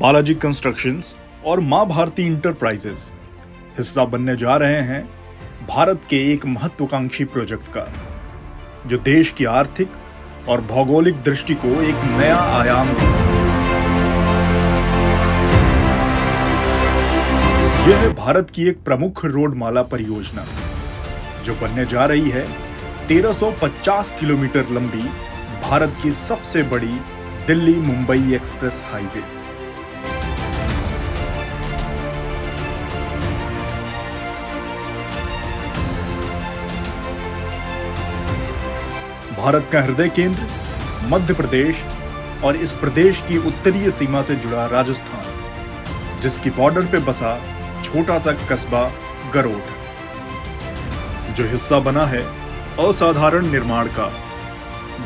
Balaji constructions और मां Bharti enterprises हिस्सा बनने जा रहे हैं भारत के एक महत्वाकांक्षी प्रोजेक्ट का, जो देश की आर्थिक और भौगोलिक दृष्टि को एक नया आयाम देगा। यह है भारत की एक प्रमुख रोड माला परियोजना, जो बनने जा रही है 1350 किलोमीटर लंबी भारत की सबसे बड़ी दिल्ली मुंबई एक्सप्रेस हाईवे। भारत का हृदय केंद्र मध्य प्रदेश और इस प्रदेश की उत्तरीय सीमा से जुड़ा राजस्थान, जिसकी बॉर्डर पे बसा छोटा सा कस्बा गरोठ, जो हिस्सा बना है असाधारण निर्माण का,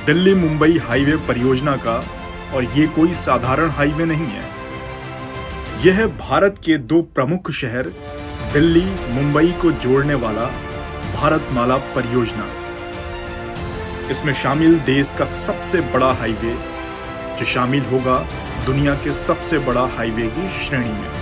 दिल्ली मुंबई हाईवे परियोजना का। और ये कोई साधारण हाईवे नहीं है, यह है भारत के दो प्रमुख शहर दिल्ली मुंबई को जोड़ने वाला भारतमाला परियोजना। इसमें शामिल देश का सबसे बड़ा हाईवे, जो शामिल होगा दुनिया के सबसे बड़ा हाईवे की श्रेणी में।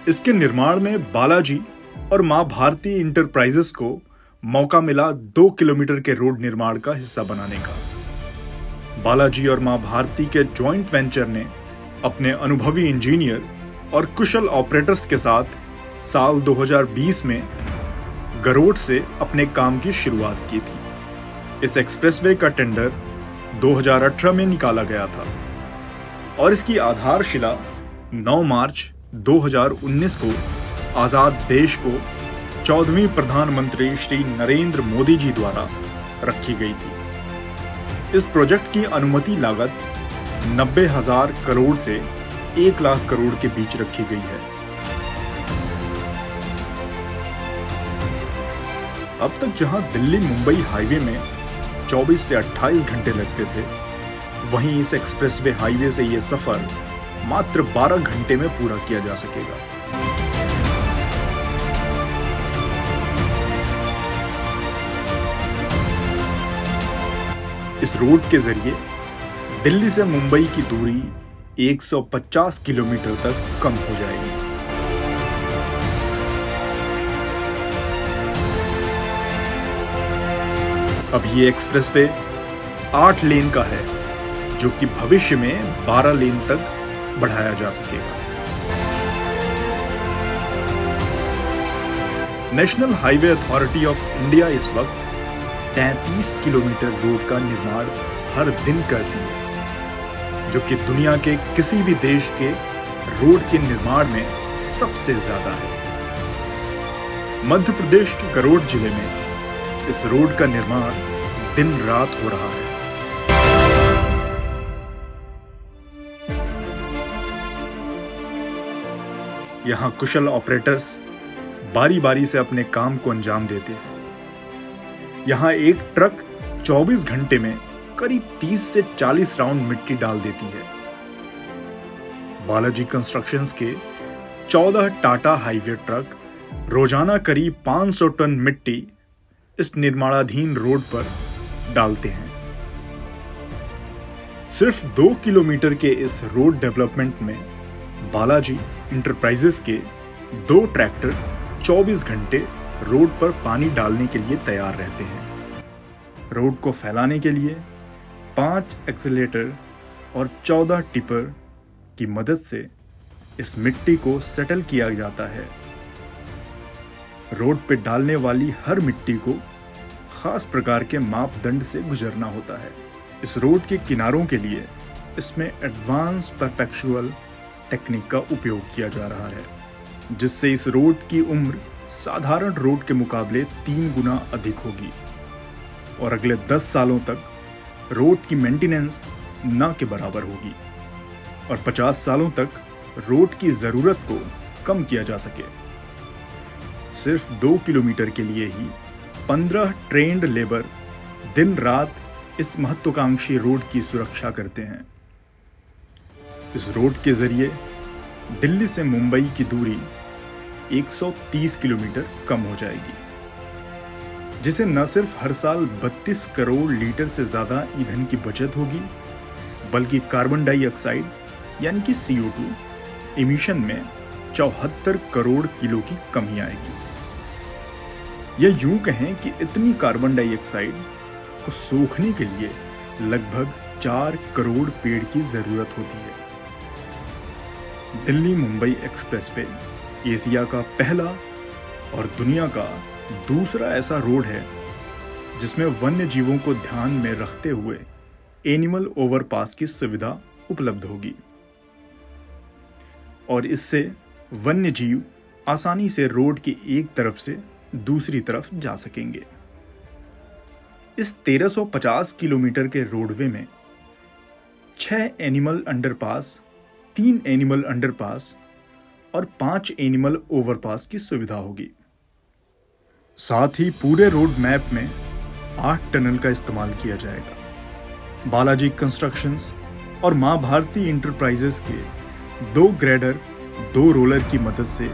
इसके निर्माण में बालाजी और मां भारती इंटरप्राइजेस को मौका मिला 2 किलोमीटर के रोड निर्माण का हिस्सा बनाने का। बालाजी और मां भारती के जॉइंट वेंचर ने अपने अनुभवी इंजीनियर और कुशल ऑपरेटर्स के साथ साल 2020 में गरोठ से अपने काम की शुरुआत की थी। इस एक्सप्रेसवे का टेंडर 2018 में निकाला गया था और इसकी आधारशिला 9 मार्च 2019 को आजाद देश को 14वीं प्रधानमंत्री श्री नरेंद्र मोदी जी द्वारा रखी गई थी। इस प्रोजेक्ट की अनुमति लागत 90,000 करोड़ से 1 लाख करोड़ के बीच रखी गई है। अब तक जहां दिल्ली मुंबई हाईवे में 24 से 28 घंटे लगते थे, वहीं इस एक्सप्रेसवे हाईवे से यह सफर मात्र 12 घंटे में पूरा किया जा सकेगा। इस रोड के जरिए दिल्ली से मुंबई की दूरी 150 किलोमीटर तक कम हो जाएगी। अब ये एक्सप्रेसवे 8 लेन का है, जो कि भविष्य में 12 लेन तक बढ़ाया जा सकेगा। National highway authority of India इस वक्त 33 किलोमीटर रोड का निर्माण हर दिन करती है, जो कि दुनिया के किसी भी देश के रोड के निर्माण में सबसे ज्यादा है। मध्य प्रदेश के गरोठ जिले में इस रोड का निर्माण दिन रात हो रहा है। यहां कुशल ऑपरेटर्स बारी बारी से अपने काम को अंजाम देते हैं। यहां एक ट्रक 24 घंटे में करीब 30 से 40 राउंड मिट्टी डाल देती है। बालाजी कंस्ट्रक्शंस के 14 टाटा हाईवे ट्रक रोजाना करीब 500 टन मिट्टी इस निर्माणाधीन रोड पर डालते हैं। सिर्फ 2 किलोमीटर के इस रोड डेवलपमेंट में बालाजी इंटरप्राइजेस के 2 ट्रैक्टर 24 घंटे रोड पर पानी डालने के लिए तैयार रहते हैं। रोड को फैलाने के लिए 5 एक्सीलेटर और 14 टिपर की मदद से इस मिट्टी को सेटल किया जाता है। रोड पे डालने वाली हर मिट्टी को खास प्रकार के मापदंड से गुजरना होता है। इस रोड के किनारों के लिए इसमें एडवांस परपेचुअल टेक्निक का उपयोग किया जा रहा है, जिससे इस रोड की उम्र साधारण रोड के मुकाबले 3 गुना अधिक होगी और अगले 10 सालों तक रोड की मेंटेनेंस न के बराबर होगी और 50 सालों तक रोड की ज़रूरत को कम किया जा सके। सिर्फ 2 किलोमीटर के लिए ही 15 ट्रेन्ड लेबर दिन रात इस महत्वाकांक्षी रोड की सुरक्षा करते हैं। इस रोड के जरिए दिल्ली से मुंबई की दूरी 130 किलोमीटर कम हो जाएगी, जिसे न सिर्फ हर साल 32 करोड़ लीटर से ज़्यादा ईंधन की बचत होगी, बल्कि कार्बन डाइऑक्साइड यानी कि CO2 इमिशन में 74 करोड़ किलो की कमी आएगी। यह यूं कहें कि इतनी कार्बन डाइऑक्साइड को सोखने के लिए लगभग 4 करोड़ पेड़ की जरूरत होती है। दिल्ली मुंबई एक्सप्रेसवे एशिया का पहला और दुनिया का दूसरा ऐसा रोड है जिसमें वन्य जीवों को ध्यान में रखते हुए एनिमल ओवरपास की सुविधा उपलब्ध होगी और इससे वन्य जीव आसानी से रोड की एक तरफ से दूसरी तरफ जा सकेंगे। इस 1350 किलोमीटर के रोडवे में 6 एनिमल अंडरपास, 3 एनिमल अंडरपास और 5 एनिमल ओवरपास की सुविधा होगी। साथ ही पूरे रोड मैप में 8 टनल का इस्तेमाल किया जाएगा। बालाजी कंस्ट्रक्शंस और मां भारती इंटरप्राइजेस के 2 ग्रेडर 2 रोलर की मदद से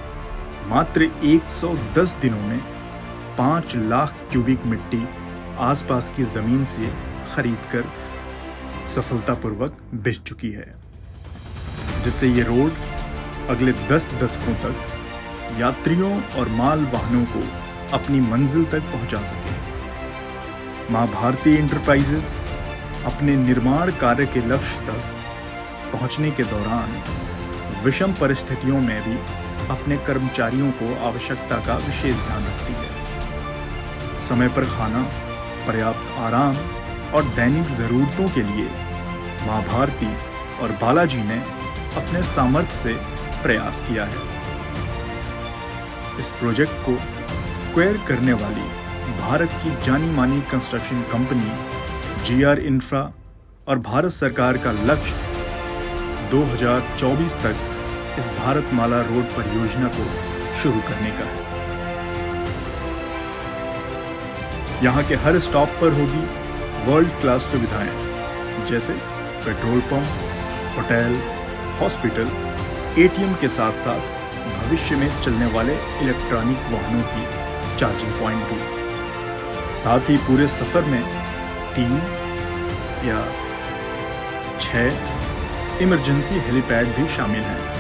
मात्र 110 दिनों में 5 लाख क्यूबिक मिट्टी आसपास की जमीन से खरीदकर सफलतापूर्वक बेच चुकी है, जिससे ये रोड अगले 10 दशकों तक यात्रियों और माल वाहनों को अपनी मंजिल तक पहुंचा सके। मां भारती इंटरप्राइजेस अपने निर्माण कार्य के लक्ष्य तक पहुंचने के दौरान विषम परिस्थितियों में भी अपने कर्मचारियों को आवश्यकता का विशेष ध्यान रखती है। समय पर खाना, पर्याप्त आराम और दैनिक जरूरतों के लिए मां भारती और बालाजी ने अपने सामर्थ्य से प्रयास किया है। इस प्रोजेक्ट को एक्वायर करने वाली भारत की जानी मानी कंस्ट्रक्शन कंपनी GR इंफ्रा और भारत सरकार का लक्ष्य 2024 तक इस भारतमाला रोड परियोजना को शुरू करने का है। यहाँ के हर स्टॉप पर होगी वर्ल्ड क्लास सुविधाएं, जैसे petrol pump, hotel, hospital, ATM के साथ साथ भविष्य में चलने वाले इलेक्ट्रॉनिक वाहनों की चार्जिंग पॉइंट भी। साथ ही पूरे सफर में 3 या 6 इमरजेंसी हेलीपैड भी शामिल हैं।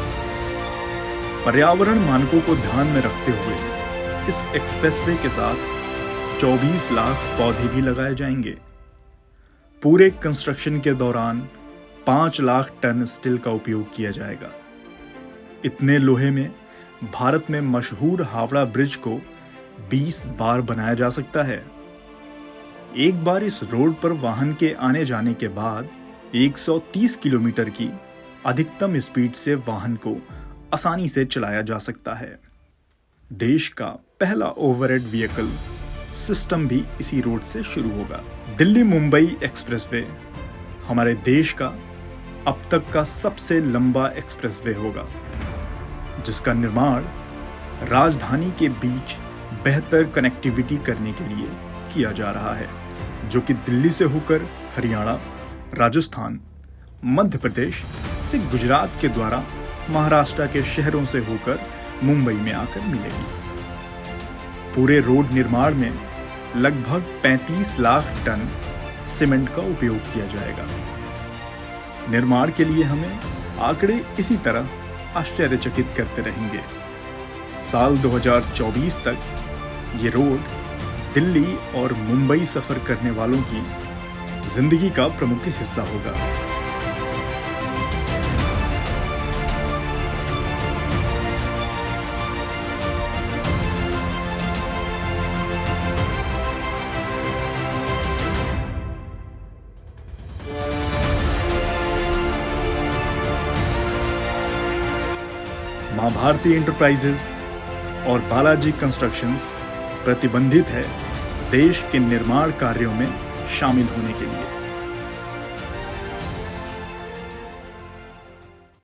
पर्यावरण मानकों को ध्यान में रखते हुए इस एक्सप्रेसवे के साथ 24 लाख पौधे भी लगाए जाएंगे। पूरे कंस्ट्रक्शन के दौरान 5 लाख टन स्टील का उपयोग किया जाएगा। इतने लोहे में भारत में मशहूर हावड़ा ब्रिज को 20 बार बनाया जा सकता है। एक बार इस रोड पर वाहन के आने जाने के बाद 130 किलोमीटर की अधिकतम स्पीड से वाहन को आसानी से चलाया जा सकता है। देश का पहला ओवरहेड व्हीकल सिस्टम भी इसी रोड से शुरू होगा। दिल्ली मुंबई एक्सप्रेसवे हमारे देश का अब तक का सबसे लंबा एक्सप्रेसवे होगा, जिसका निर्माण राजधानी के बीच बेहतर कनेक्टिविटी करने के लिए किया जा रहा है, जो कि दिल्ली से होकर हरियाणा, राजस्थान, मध्य प्रदेश से गुजरात के द्वारा महाराष्ट्र के शहरों से होकर मुंबई में आकर मिलेगी। पूरे रोड निर्माण में लगभग 35 लाख टन सीमेंट का उपयोग किया जाएगा। निर्माण के लिए हमें आंकड़े इसी तरह आश्चर्यचकित करते रहेंगे। साल 2024 तक ये रोड दिल्ली और मुंबई सफर करने वालों की जिंदगी का प्रमुख हिस्सा होगा। मां भारती इंटरप्राइजेज और बालाजी कंस्ट्रक्शंस प्रतिबंधित है देश के निर्माण कार्यों में शामिल होने के लिए।